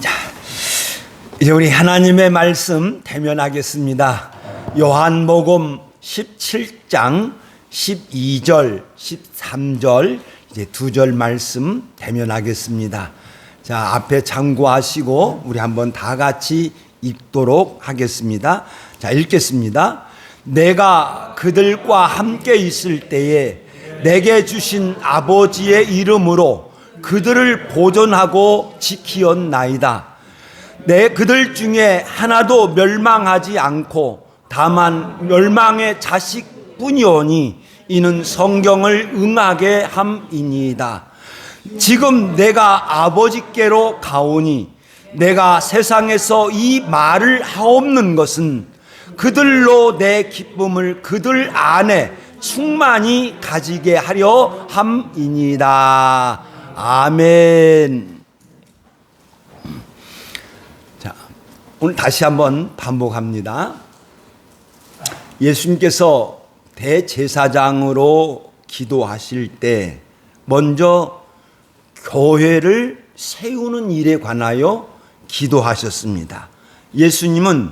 자, 이제 우리 하나님의 말씀 대면하겠습니다. 요한복음 17장 12절, 13절 이제 두 절 말씀 대면하겠습니다. 자, 앞에 참고하시고 우리 한번 다 같이 읽도록 하겠습니다. 자, 읽겠습니다. 내가 그들과 함께 있을 때에 내게 주신 아버지의 이름으로 그들을 보존하고 지키었나이다. 그들 중에 하나도 멸망하지 않고 다만 멸망의 자식뿐이오니 이는 성경을 응하게 함이니이다. 지금 내가 아버지께로 가오니 내가 세상에서 이 말을 하옵는 것은 그들로 내 기쁨을 그들 안에 충만히 가지게 하려 함이니이다. 아멘. 자, 오늘 다시 한번 반복합니다. 예수님께서 대제사장으로 기도하실 때 먼저 교회를 세우는 일에 관하여 기도하셨습니다. 예수님은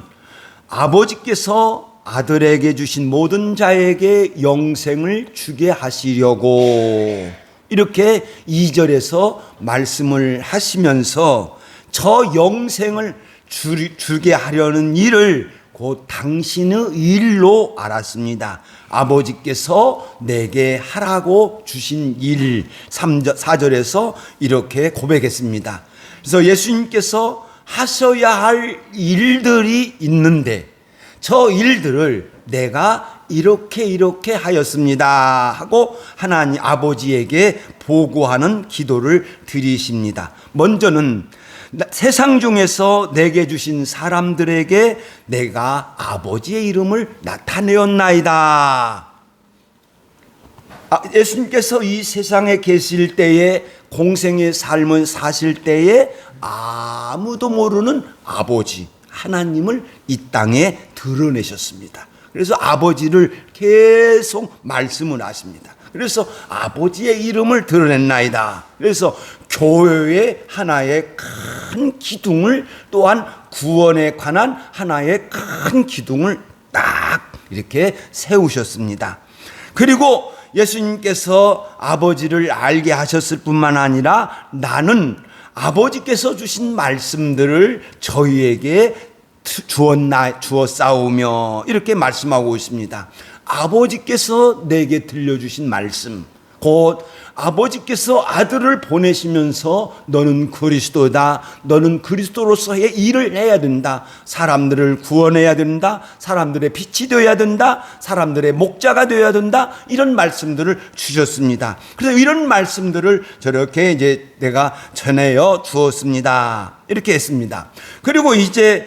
아버지께서 아들에게 주신 모든 자에게 영생을 주게 하시려고 이렇게 2절에서 말씀을 하시면서 저 영생을 주게 하려는 일을 곧 당신의 일로 알았습니다. 아버지께서 내게 하라고 주신 일 4절에서 이렇게 고백했습니다. 그래서 예수님께서 하셔야 할 일들이 있는데 저 일들을 내가 이렇게 하였습니다 하고 하나님 아버지에게 보고하는 기도를 드리십니다. 먼저는 세상 중에서 내게 주신 사람들에게 내가 아버지의 이름을 나타내었나이다. 예수님께서 이 세상에 계실 때에 공생의 삶을 사실 때에 아무도 모르는 아버지 하나님을 이 땅에 드러내셨습니다. 그래서 아버지를 계속 말씀을 하십니다. 그래서 아버지의 이름을 드러냈나이다. 그래서 교회의 하나의 큰 기둥을 또한 구원에 관한 하나의 큰 기둥을 딱 이렇게 세우셨습니다. 그리고 예수님께서 아버지를 알게 하셨을 뿐만 아니라 나는 아버지께서 주신 말씀들을 저희에게 주었사오며 이렇게 말씀하고 있습니다. 아버지께서 내게 들려주신 말씀, 곧 아버지께서 아들을 보내시면서 너는 그리스도다, 너는 그리스도로서의 일을 해야 된다, 사람들을 구원해야 된다, 사람들의 빛이 되어야 된다, 사람들의 목자가 되어야 된다, 이런 말씀들을 주셨습니다. 그래서 이런 말씀들을 저렇게 이제 내가 전해여 주었습니다. 이렇게 했습니다. 그리고 이제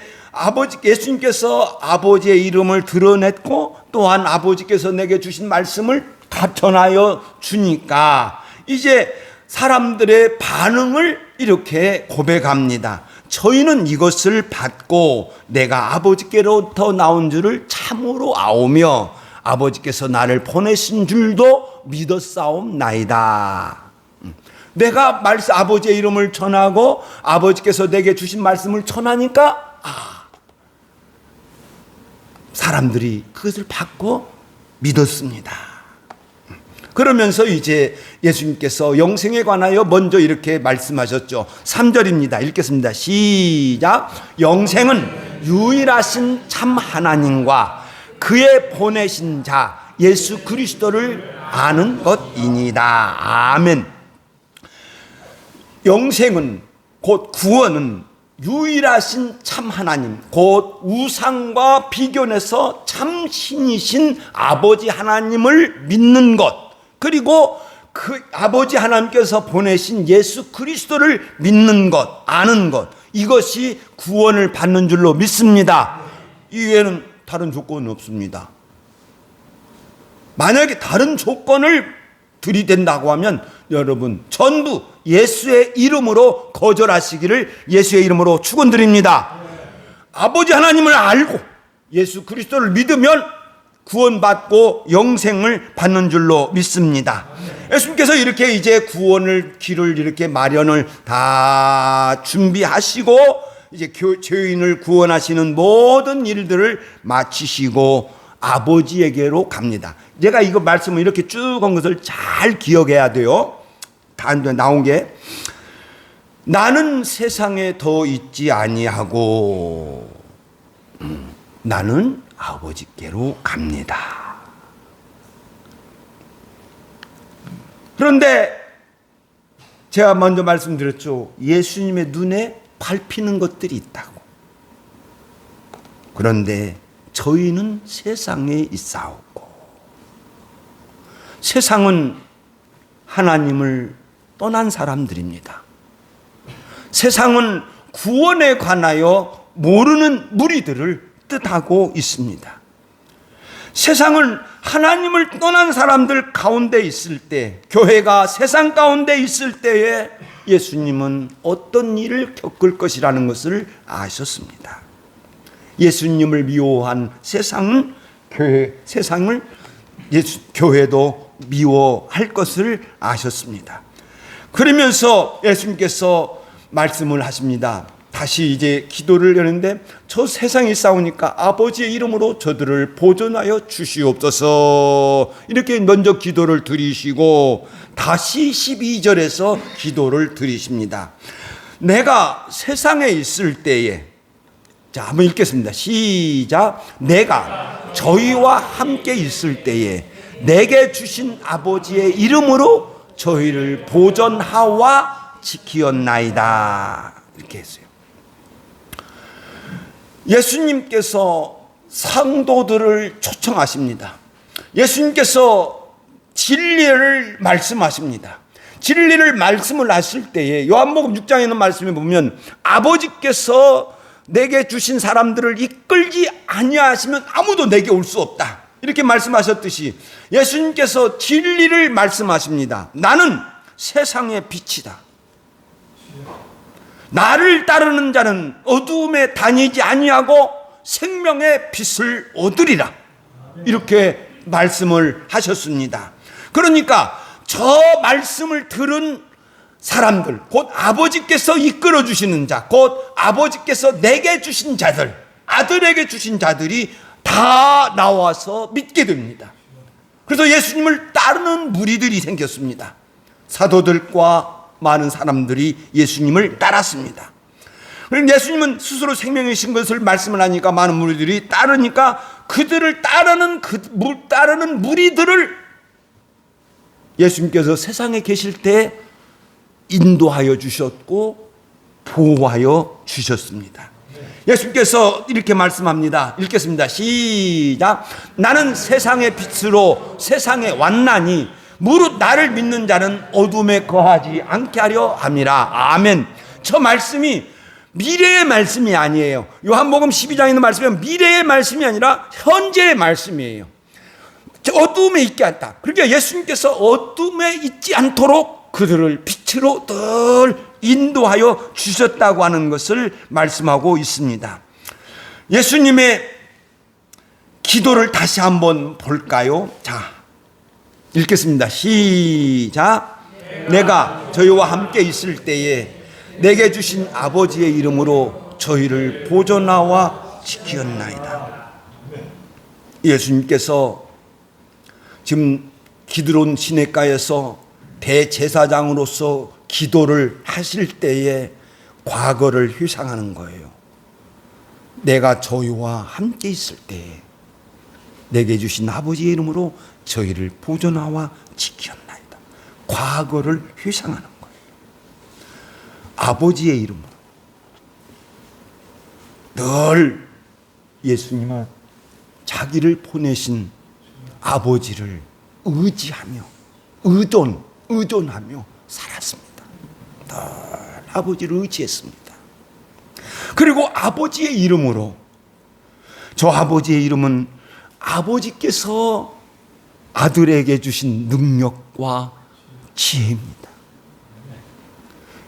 예수님께서 아버지의 이름을 드러냈고 또한 아버지께서 내게 주신 말씀을 다 전하여 주니까 이제 사람들의 반응을 이렇게 고백합니다. 저희는 이것을 받고 내가 아버지께로부터 나온 줄을 참으로 아오며 아버지께서 나를 보내신 줄도 믿었사옵나이다. 내가 아버지의 이름을 전하고 아버지께서 내게 주신 말씀을 전하니까 사람들이 그것을 받고 믿었습니다. 그러면서 이제 예수님께서 영생에 관하여 먼저 이렇게 말씀하셨죠. 3절입니다. 읽겠습니다. 시작. 영생은 유일하신 참 하나님과 그의 보내신 자 예수 그리스도를 아는 것이니이다. 아멘. 영생은 곧 구원은 유일하신 참 하나님, 곧 우상과 비교해서 참 신이신 아버지 하나님을 믿는 것, 그리고 그 아버지 하나님께서 보내신 예수 그리스도를 믿는 것, 아는 것, 이것이 구원을 받는 줄로 믿습니다. 이외에는 다른 조건은 없습니다. 만약에 다른 조건을 들이댄다고 하면 여러분 전부 예수의 이름으로 거절하시기를 예수의 이름으로 축원드립니다. 아버지 하나님을 알고 예수 그리스도를 믿으면 구원받고 영생을 받는 줄로 믿습니다. 예수님께서 이렇게 이제 구원을 길을 이렇게 마련을 다 준비하시고 이제 죄인을 구원하시는 모든 일들을 마치시고 아버지에게로 갑니다. 제가 이거 말씀을 이렇게 쭉 한 것을 잘 기억해야 돼요. 다 나온 게 나는 세상에 더 있지 아니하고 나는 아버지께로 갑니다. 그런데 제가 먼저 말씀드렸죠. 예수님의 눈에 밟히는 것들이 있다고. 그런데 저희는 세상에 있사오고 세상은 하나님을 떠난 사람들입니다. 세상은 구원에 관하여 모르는 무리들을 뜻하고 있습니다. 세상은 하나님을 떠난 사람들 가운데 있을 때, 교회가 세상 가운데 있을 때에 예수님은 어떤 일을 겪을 것이라는 것을 아셨습니다. 예수님을 미워한 세상은 교회도 미워할 것을 아셨습니다. 그러면서 예수님께서 말씀을 하십니다. 다시 이제 기도를 여는데 저 세상이 싸우니까 아버지의 이름으로 저들을 보존하여 주시옵소서. 이렇게 먼저 기도를 드리시고 다시 12절에서 기도를 드리십니다. 내가 세상에 있을 때에, 자 한번 읽겠습니다. 시작. 내가 저희와 함께 있을 때에 내게 주신 아버지의 이름으로 저희를 보존하와 지키었나이다. 이렇게 했어요. 예수님께서 상도들을 초청하십니다. 예수님께서 진리를 말씀하십니다. 진리를 말씀을 하실 때에 요한복음 6장에 있는 말씀에 보면 아버지께서 내게 주신 사람들을 이끌지 아니하시면 아무도 내게 올 수 없다. 이렇게 말씀하셨듯이 예수님께서 진리를 말씀하십니다. 나는 세상의 빛이다. 나를 따르는 자는 어두움에 다니지 아니하고 생명의 빛을 얻으리라. 이렇게 말씀을 하셨습니다. 그러니까 저 말씀을 들은 사람들, 곧 아버지께서 이끌어 주시는 자, 곧 아버지께서 내게 주신 자들, 아들에게 주신 자들이 다 나와서 믿게 됩니다. 그래서 예수님을 따르는 무리들이 생겼습니다. 사도들과 많은 사람들이 예수님을 따랐습니다. 그런데 예수님은 스스로 생명이신 것을 말씀을 하니까 많은 무리들이 따르니까 그들을 따르는 무리들을 예수님께서 세상에 계실 때 인도하여 주셨고 보호하여 주셨습니다. 예수님께서 이렇게 말씀합니다. 읽겠습니다. 시작. 나는 세상의 빛으로 세상에 왔나니 무릇 나를 믿는 자는 어둠에 거하지 않게 하려 함이라. 아멘. 저 말씀이 미래의 말씀이 아니에요. 요한복음 12장에 있는 말씀은 미래의 말씀이 아니라 현재의 말씀이에요. 어둠에 있지 않다. 그러니까 예수님께서 어둠에 있지 않도록 그들을 빛으로 늘 인도하여 주셨다고 하는 것을 말씀하고 있습니다. 예수님의 기도를 다시 한번 볼까요? 자, 읽겠습니다. 시작. 내가 저희와 함께 있을 때에 내게 주신 아버지의 이름으로 저희를 보존하와 지키었나이다. 예수님께서 지금 기드론 시냇가에서 대제사장으로서 기도를 하실 때에 과거를 회상하는 거예요. 내가 저희와 함께 있을 때에 내게 주신 아버지의 이름으로 저희를 보존하와 지키었나이다. 과거를 회상하는 거예요. 아버지의 이름으로. 늘 예수님은 자기를 보내신 아버지를 의지하며 의존하며 살았습니다. 늘 아버지를 의지했습니다. 그리고 아버지의 이름으로, 저 아버지의 이름은 아버지께서 아들에게 주신 능력과 지혜입니다.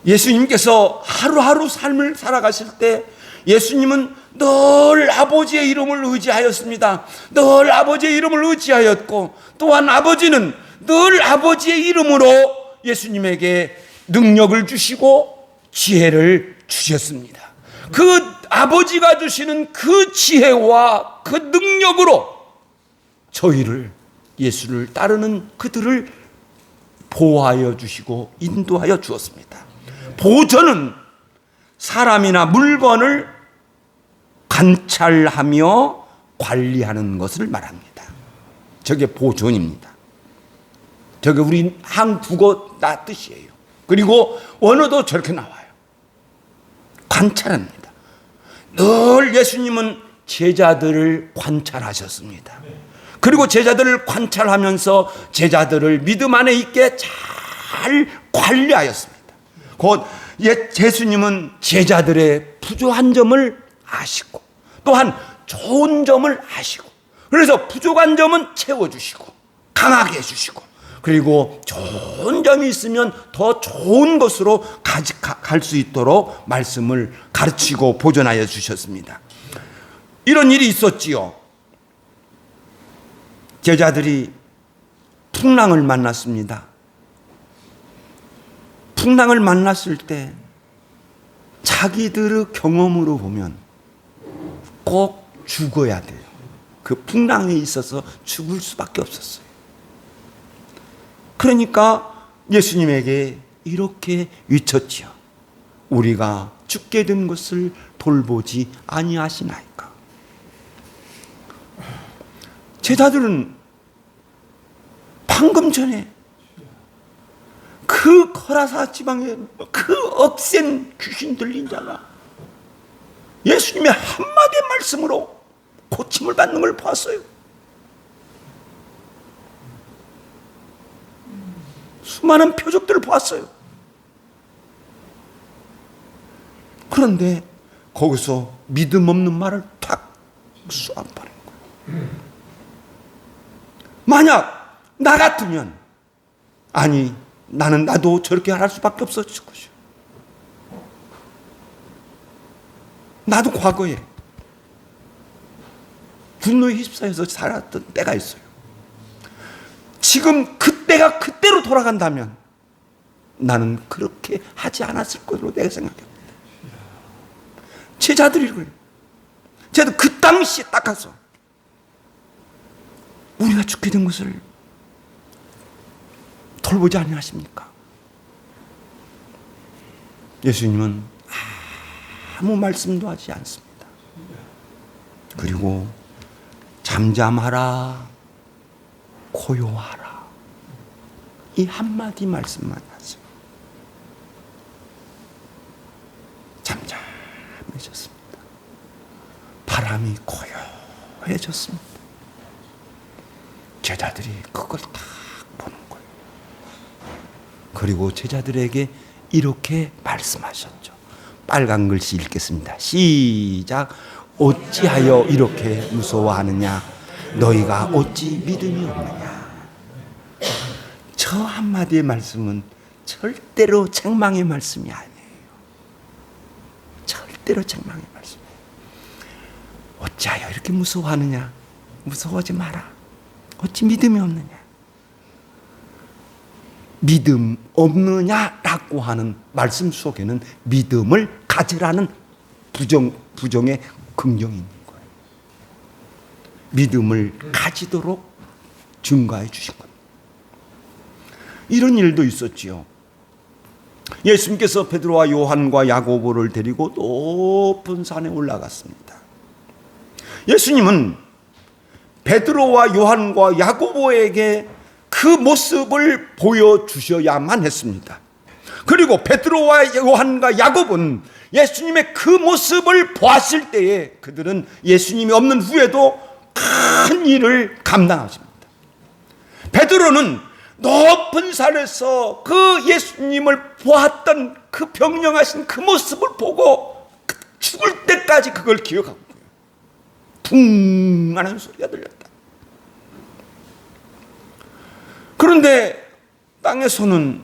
예수님께서 하루하루 삶을 살아가실 때 예수님은 늘 아버지의 이름을 의지하였습니다. 늘 아버지의 이름을 의지하였고, 또한 아버지는 늘 아버지의 이름으로 예수님에게 능력을 주시고 지혜를 주셨습니다. 그 아버지가 주시는 그 지혜와 그 능력으로 저희를, 예수를 따르는 그들을 보호하여 주시고 인도하여 주었습니다. 보존은 사람이나 물건을 관찰하며 관리하는 것을 말합니다. 저게 보존입니다. 저게 우리 한국어 나 뜻이에요. 그리고 원어도 저렇게 나와요. 관찰합니다. 늘 예수님은 제자들을 관찰하셨습니다. 그리고 제자들을 관찰하면서 제자들을 믿음 안에 있게 잘 관리하였습니다. 곧 예수님은 제자들의 부족한 점을 아시고, 또한 좋은 점을 아시고, 그래서 부족한 점은 채워주시고 강하게 해주시고, 그리고 좋은 점이 있으면 더 좋은 것으로 갈 수 있도록 말씀을 가르치고 보존하여 주셨습니다. 이런 일이 있었지요. 제자들이 풍랑을 만났습니다. 풍랑을 만났을 때 자기들의 경험으로 보면 꼭 죽어야 돼요. 그 풍랑에 있어서 죽을 수밖에 없었어요. 그러니까 예수님에게 이렇게 외쳤지요. 우리가 죽게 된 것을 돌보지 아니하시나이까. 제자들은 방금 전에 그 거라사 지방에 그 억센 귀신 들린 자가 예수님의 한마디 말씀으로 고침을 받는 걸 봤어요. 수많은 표적들을 봤어요. 그런데 거기서 믿음 없는 말을 탁 쏘아버린 거예요. 만약 나 같으면, 아니 나도 저렇게 할 수밖에 없었을 것이요. 나도 과거에 분노에 휩싸여서 살았던 때가 있어요. 지금 그때가 그때로 돌아간다면 나는 그렇게 하지 않았을 것으로 내가 생각합니다. 제자들이 그래요. 제가 그 당시에 딱 가서 우리가 죽게 된 것을 돌보지 아니하십니까? 예수님은 아무 말씀도 하지 않습니다. 그리고 잠잠하라, 고요하라, 이 한마디 말씀만 하세요. 잠잠해졌습니다. 바람이 고요해졌습니다. 제자들이 그걸 딱 보는 거예요. 그리고 제자들에게 이렇게 말씀하셨죠. 빨간 글씨 읽겠습니다. 시작. 어찌하여 이렇게 무서워하느냐? 너희가 어찌 믿음이 없느냐? 저 한마디의 말씀은 절대로 책망의 말씀이 아니에요. 절대로 책망의 말씀이에요. 어찌하여 이렇게 무서워하느냐? 무서워하지 마라. 어찌 믿음이 없느냐? 믿음 없느냐라고 하는 말씀 속에는 믿음을 가지라는 부정의 긍정이 있는 거예요. 믿음을 가지도록 증가해 주신 겁니다. 이런 일도 있었지요. 예수님께서 베드로와 요한과 야고보를 데리고 높은 산에 올라갔습니다. 예수님은 베드로와 요한과 야고보에게 그 모습을 보여주셔야만 했습니다. 그리고 베드로와 요한과 야고보는 예수님의 그 모습을 보았을 때에 그들은 예수님이 없는 후에도 큰 일을 감당하십니다. 베드로는 높은 산에서 그 예수님을 보았던 그 병령하신 그 모습을 보고 죽을 때까지 그걸 기억하고 있어요. 붕 하는 소리가 들렸다. 그런데 땅에서는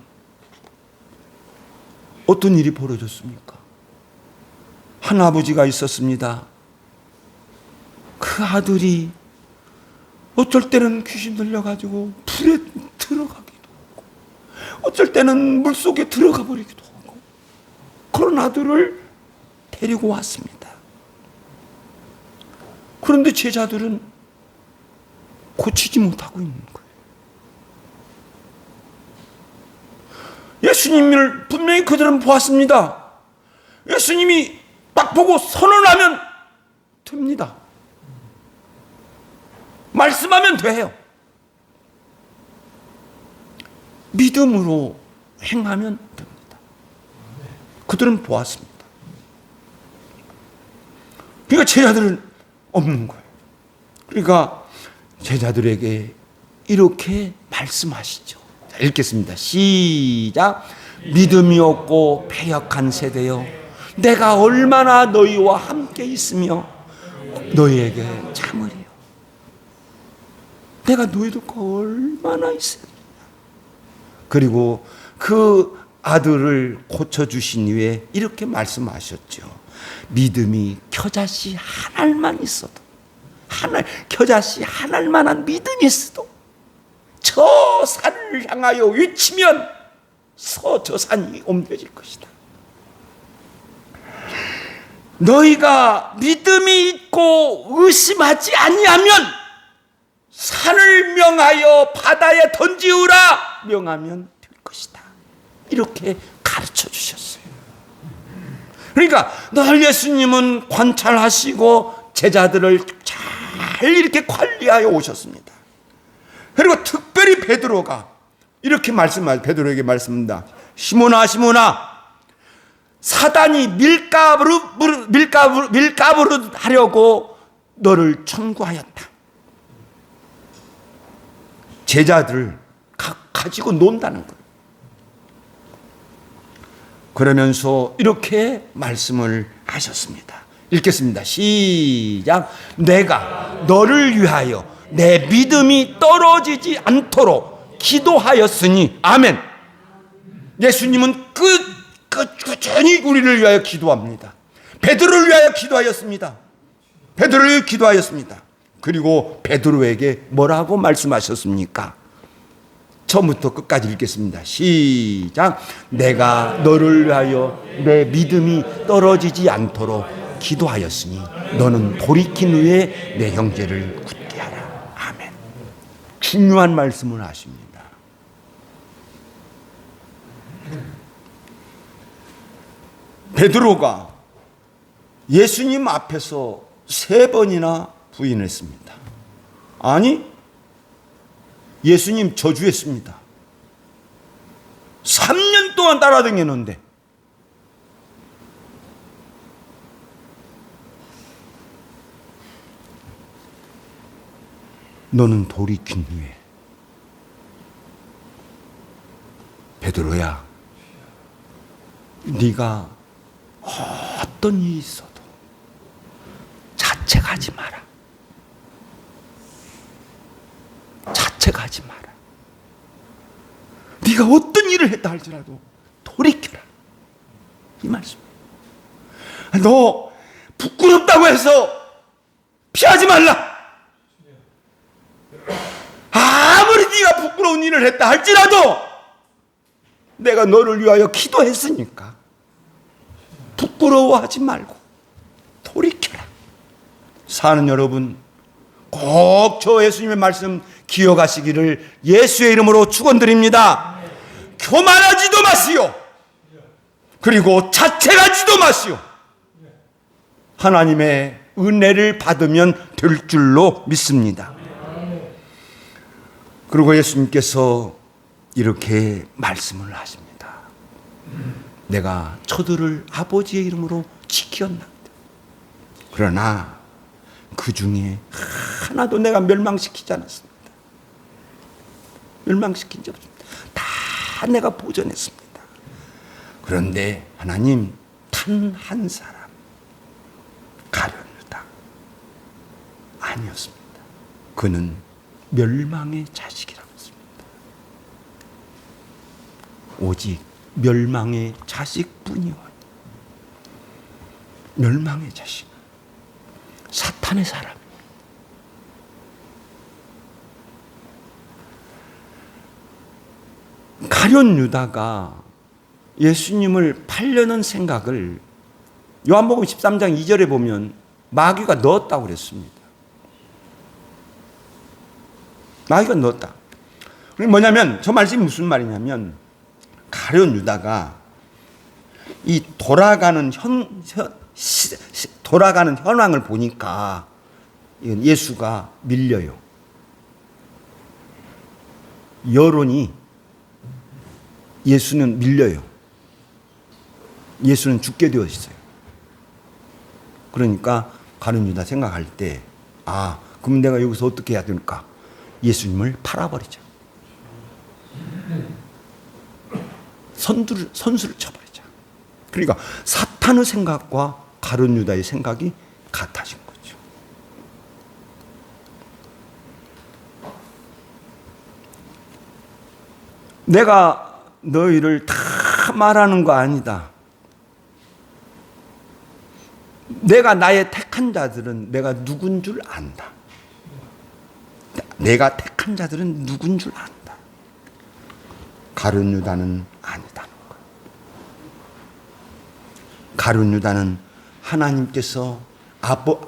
어떤 일이 벌어졌습니까? 한 아버지가 있었습니다. 그 아들이 어쩔 때는 귀신 들려가지고 불에 들어가기도 하고, 어쩔 때는 물속에 들어가 버리기도 하고, 그런 아들을 데리고 왔습니다. 그런데 제자들은 고치지 못하고 있는 거예요. 예수님을 분명히 그들은 보았습니다. 예수님이 딱 보고 선언하면 됩니다. 말씀하면 돼요. 믿음으로 행하면 됩니다. 그들은 보았습니다. 그러니까 제자들은 없는 거예요. 그러니까 제자들에게 이렇게 말씀하시죠. 자, 읽겠습니다. 시작. 믿음이 없고 패역한 세대여, 내가 얼마나 너희와 함께 있으며 너희에게 참으리요. 내가 너희들과 얼마나 있으리냐. 그리고 그 아들을 고쳐주신 후에 이렇게 말씀하셨죠. 믿음이 겨자씨 한 알만 있어도, 겨자씨 한 알만한 믿음이 있어도 저 산을 향하여 외치면 저 산이 옮겨질 것이다. 너희가 믿음이 있고 의심하지 아니하면 산을 명하여 바다에 던지우라 명하면 될 것이다. 이렇게 가르쳐 주셨어요. 그러니까 늘 예수님은 관찰하시고 제자들을 잘 이렇게 관리하여 오셨습니다. 그리고 특별히 베드로가 이렇게 베드로에게 말씀합니다. 시몬아, 시몬아, 사단이 밀가부르 하려고 너를 청구하였다. 제자들을 가지고 논다는 거예요. 그러면서 이렇게 말씀을 하셨습니다. 읽겠습니다. 시작. 내가 너를 위하여 내 믿음이 떨어지지 않도록 기도하였으니. 아멘. 예수님은 꾸준히 우리를 위하여 기도합니다. 베드로를 위하여 기도하였습니다. 베드로를 위하여 기도하였습니다. 그리고 베드로에게 뭐라고 말씀하셨습니까? 처음부터 끝까지 읽겠습니다. 시작. 내가 너를 위하여 내 믿음이 떨어지지 않도록 기도하였으니 너는 돌이킨 후에 내 형제를 굳게 하라. 아멘. 중요한 말씀을 하십니다. 베드로가 예수님 앞에서 3번이나 부인했습니다. 아니, 예수님 저주했습니다. 3년 동안 따라다녔는데 너는 돌이킨 후에, 베드로야, 네가 어떤 일이 있어도 자책하지 마라. 자책하지 마라. 네가 어떤 일을 했다 할지라도 돌이켜라. 이 말씀. 너 부끄럽다고 해서 피하지 말라. 아무리 네가 부끄러운 일을 했다 할지라도 내가 너를 위하여 기도했으니까 부끄러워하지 말고 돌이켜라. 사는 여러분, 꼭 저 예수님의 말씀 기억하시기를 예수의 이름으로 축원드립니다. 교만하지도 마시오. 그리고 자책하지도 마시오. 하나님의 은혜를 받으면 될 줄로 믿습니다. 그리고 예수님께서 이렇게 말씀을 하십니다. 내가 저들을 아버지의 이름으로 지켰나이다. 그러나 그 중에 하나도 내가 멸망시키지 않았습니다. 멸망시킨 적 없습니다. 다 내가 보존했습니다. 그런데 하나님, 단 한 사람 가룟유다 아니었습니다. 그는 멸망의 자식이라고 했습니다. 오직 멸망의 자식뿐이요. 멸망의 자식. 사탄의 사람. 가룟 유다가 예수님을 팔려는 생각을 요한복음 13장 2절에 보면 마귀가 넣었다고 그랬습니다. 마귀가 넣었다. 그게 뭐냐면, 저 말씀이 무슨 말이냐면, 가룟 유다가 이 돌아가는 현황을 보니까 예수가 밀려요. 여론이 예수는 밀려요. 예수는 죽게 되어 있어요. 그러니까 가룟 유다 생각할 때, 그럼 내가 여기서 어떻게 해야 될까? 예수님을 팔아버리자. 선수를 쳐버리자. 그러니까 사탄의 생각과 가룟 유다의 생각이 같아진 거죠. 내가 너희를 다 말하는 거 아니다. 내가 나의 택한 자들은 내가 누군 줄 안다. 내가 택한 자들은 누군 줄 안다. 가룟 유다는 아니다는 거예요. 가룟 유다는 하나님께서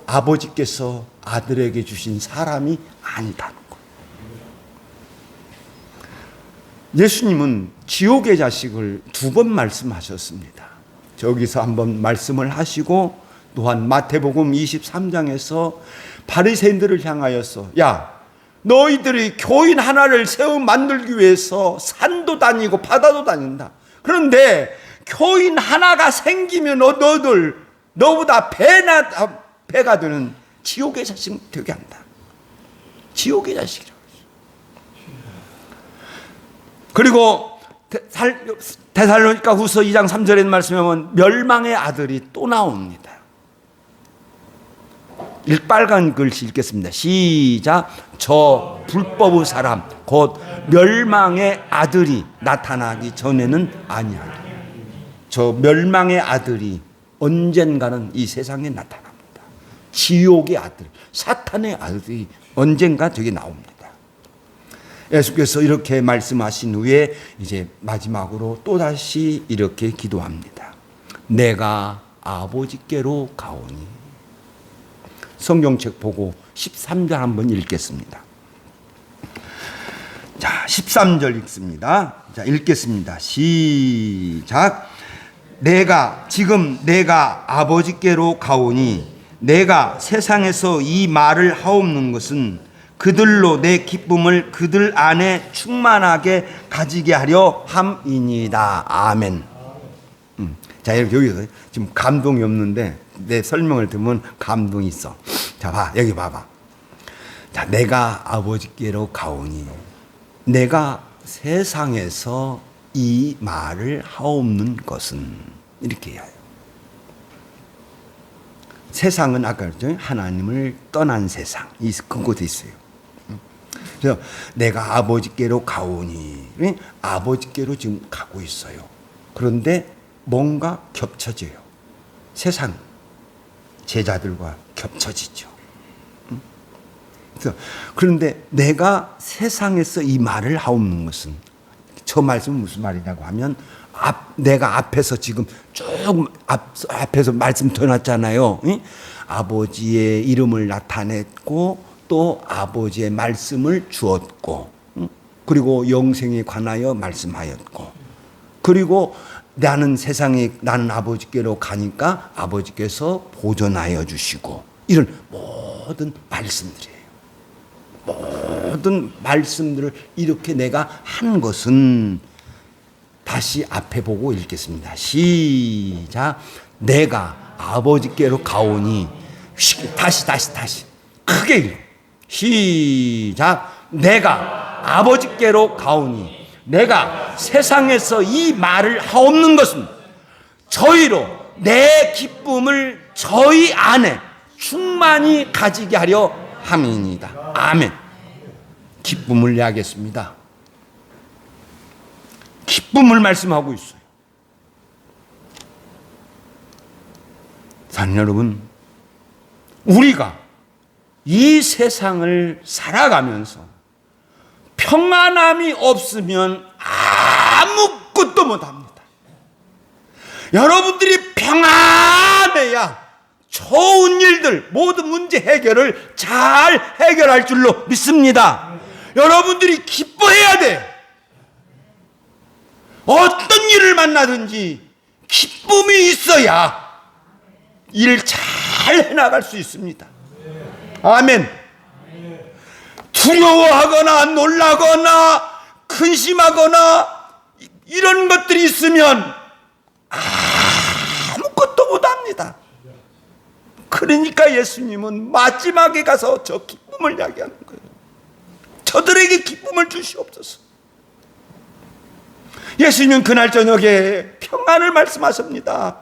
아버지께서 아들에게 주신 사람이 아니다는 거예요. 예수님은 지옥의 자식을 2번 말씀하셨습니다. 저기서 한번 말씀을 하시고 또한 마태복음 23장에서 바리새인들을 향하여서 야, 너희들이 교인 하나를 세워 만들기 위해서 산도 다니고 바다도 다닌다. 그런데 교인 하나가 생기면 너보다 배가 되는 지옥의 자식 되게 한다. 지옥의 자식이라고 했어요. 그리고 데살로니가 후서 2장 3절에 말씀에 보면 멸망의 아들이 또 나옵니다. 빨간 글씨 읽겠습니다. 시작. 저 불법의 사람 곧 멸망의 아들이 나타나기 전에는 아니하리라. 저 멸망의 아들이 언젠가는 이 세상에 나타납니다. 지옥의 아들, 사탄의 아들이 언젠가 저기 나옵니다. 예수께서 이렇게 말씀하신 후에 이제 마지막으로 또다시 이렇게 기도합니다. 내가 아버지께로 가오니. 성경책 보고 13절 한번 읽겠습니다. 자, 13절 읽습니다. 자, 읽겠습니다. 시작. 내가 아버지께로 가오니 내가 세상에서 이 말을 하옵는 것은 그들로 내 기쁨을 그들 안에 충만하게 가지게 하려 함이니이다. 아멘. 자, 여기서 지금 감동이 없는데 내 설명을 들으면 감동이 있어. 자, 여기 봐봐. 자, 내가 아버지께로 가오니 내가 세상에서 이 말을 하옵는 것은 이렇게 해요. 세상은 아까 그랬죠? 하나님을 떠난 세상. 그곳에 있어요. 그래서 내가 아버지께로 가오니 아버지께로 지금 가고 있어요. 그런데 뭔가 겹쳐져요. 세상 제자들과 겹쳐지죠. 그런데 내가 세상에서 이 말을 하옵는 것은, 저 말씀은 무슨 말이냐고 하면 내가 앞에서 지금 쭉 앞에서 말씀 드렸잖아요. 아버지의 이름을 나타냈고 또 아버지의 말씀을 주었고 그리고 영생에 관하여 말씀하였고 그리고 나는 아버지께로 가니까 아버지께서 보존하여 주시고 이런 모든 말씀들이에요. 모든 말씀들을 이렇게 내가 한 것은 다시 앞에 보고 읽겠습니다. 시작. 내가 아버지께로 가오니 다시 크게 읽어. 시작. 내가 아버지께로 가오니 내가 세상에서 이 말을 하옵는 것은 저희로 내 기쁨을 저희 안에 충만히 가지게 하려 함이니이다. 아멘. 기쁨을 이야기했습니다. 기쁨을 말씀하고 있어요. 사랑하는 여러분, 우리가 이 세상을 살아가면서 평안함이 없으면 아무것도 못합니다. 여러분들이 평안해야 좋은 일들, 모든 문제 해결을 잘 해결할 줄로 믿습니다. 여러분들이 기뻐해야 돼. 어떤 일을 만나든지 기쁨이 있어야 일을 잘 해나갈 수 있습니다. 아멘. 두려워하거나 놀라거나 근심하거나 이런 것들이 있으면 아무것도 못합니다. 그러니까 예수님은 마지막에 가서 저 기쁨을 이야기하는 거예요. 저들에게 기쁨을 주시옵소서. 예수님은 그날 저녁에 평안을 말씀하십니다.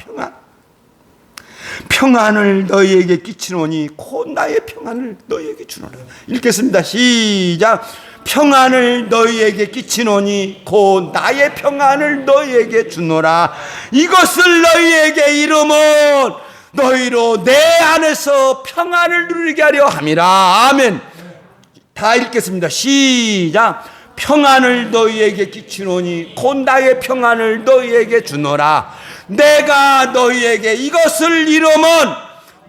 평안을 너희에게 끼치노니 곧 나의 평안을 너희에게 주노라. 읽겠습니다. 시작. 평안을 너희에게 끼치노니 곧 나의 평안을 너희에게 주노라. 이것을 너희에게 이름은 너희로 내 안에서 평안을 누리게 하려 함이라. 아멘. 다 읽겠습니다. 시작. 평안을 너희에게 끼치노니 곧 나의 평안을 너희에게 주노라. 내가 너희에게 이것을 이름은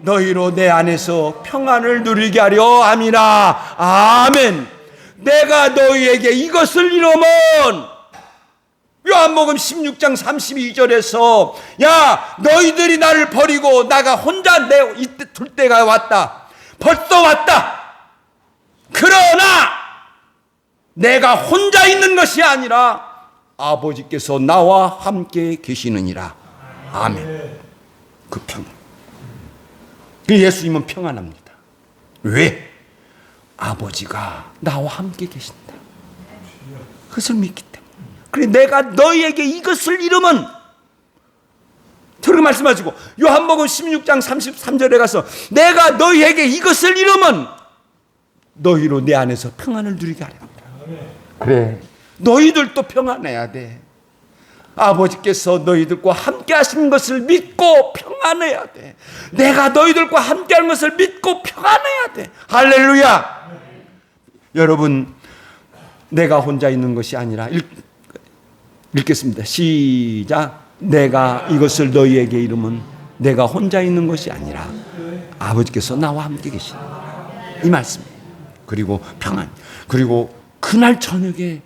너희로 내 안에서 평안을 누리게 하려 함이라. 아멘. 내가 너희에게 이것을 이름은, 요한복음 16장 32절에서 야 너희들이 나를 버리고 나가 혼자 둘 때가 왔다. 벌써 왔다. 그러나 내가 혼자 있는 것이 아니라 아버지께서 나와 함께 계시느니라. 아멘. 그 평안. 예수님은 평안합니다. 왜? 아버지가 나와 함께 계신다. 그것을 믿기 때문에. 그래 내가 너희에게 이것을 이름은, 그렇게 말씀하시고 요한복음 16장 33절에 가서 내가 너희에게 이것을 이름은 너희로 내 안에서 평안을 누리게 하려 합니다. 그래 너희들도 평안해야 돼. 아버지께서 너희들과 함께 하신 것을 믿고 평안해야 돼. 내가 너희들과 함께 하는 것을 믿고 평안해야 돼. 할렐루야. 여러분, 내가 혼자 있는 것이 아니라, 읽겠습니다. 시작. 내가 이것을 너희에게 이름은 내가 혼자 있는 것이 아니라 아버지께서 나와 함께 계신다. 이 말씀이에요. 그리고 평안. 그리고 그날 저녁에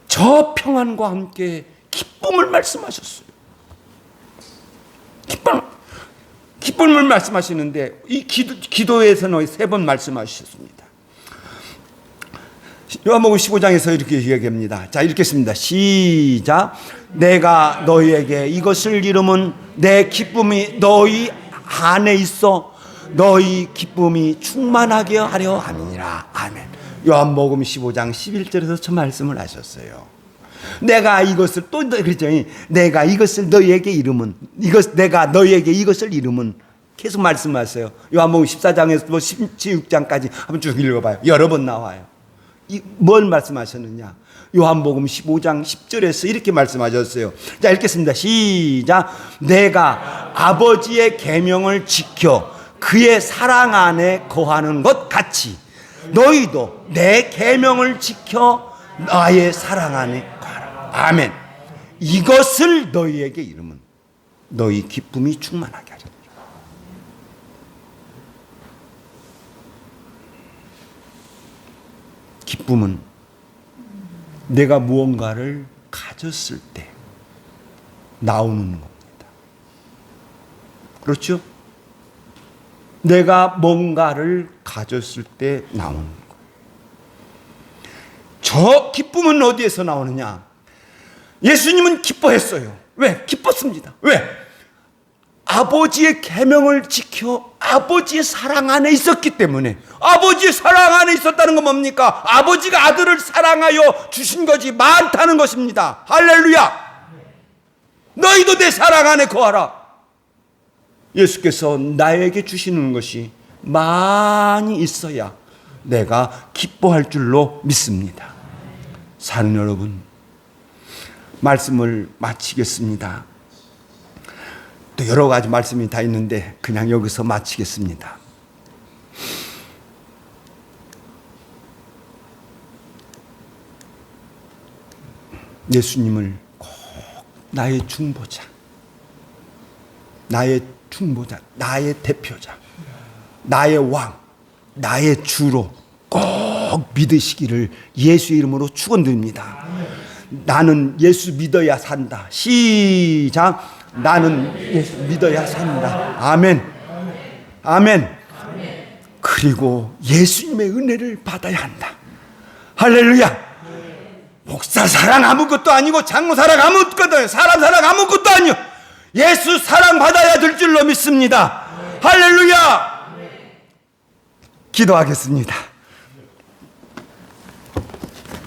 저 평안과 함께 기쁨을 말씀하셨어요. 기쁨을 말씀하시는데 이 기도에서는 3번 말씀하셨습니다. 요한복음 15장에서 이렇게 이야기합니다. 자, 읽겠습니다. 시작. 내가 너희에게 이것을 이름은 내 기쁨이 너희 안에 있어 너희 기쁨이 충만하게 하려 함이니라. 아멘. 요한복음 15장 11절에서 저 말씀을 하셨어요. 내가 이것을 또 그랬죠. 내가 이것을 너희에게 이름은, 내가 너희에게 이것을 이름은 계속 말씀하세요. 요한복음 14장에서 16장까지 한번 쭉 읽어봐요. 여러 번 나와요. 뭘 말씀하셨느냐? 요한복음 15장 10절에서 이렇게 말씀하셨어요. 자, 읽겠습니다. 시작. 내가 아버지의 계명을 지켜 그의 사랑 안에 거하는 것 같이 너희도 내 계명을 지켜 나의 사랑 안에 거하라. 아멘. 이것을 너희에게 이름은 너희 기쁨이 충만하게 하리라. 기쁨은 내가 무언가를 가졌을 때 나오는 겁니다. 그렇죠? 내가 뭔가를 가졌을 때 나오는 거예요. 저 기쁨은 어디에서 나오느냐? 예수님은 기뻐했어요. 왜? 기뻤습니다. 왜? 아버지의 계명을 지켜 아버지의 사랑 안에 있었기 때문에. 아버지의 사랑 안에 있었다는 건 뭡니까? 아버지가 아들을 사랑하여 주신 것이 많다는 것입니다. 할렐루야. 너희도 내 사랑 안에 거하라. 예수께서 나에게 주시는 것이 많이 있어야 내가 기뻐할 줄로 믿습니다. 사는 여러분, 말씀을 마치겠습니다. 또 여러 가지 말씀이 다 있는데 그냥 여기서 마치겠습니다. 예수님을 꼭 나의 중보자, 나의 중보자, 나의 대표자, 나의 왕, 나의 주로 꼭 믿으시기를 예수 이름으로 축원드립니다. 나는 예수 믿어야 산다. 시작. 나는 예수 믿어야 산다. 아멘. 아멘. 그리고 예수님의 은혜를 받아야 한다. 할렐루야. 목사 사랑 아무것도 아니고 장로 사랑 아무것도 아니고 사람 사랑 아무것도 아니요. 예수 사랑 받아야 될 줄로 믿습니다. 할렐루야. 기도하겠습니다.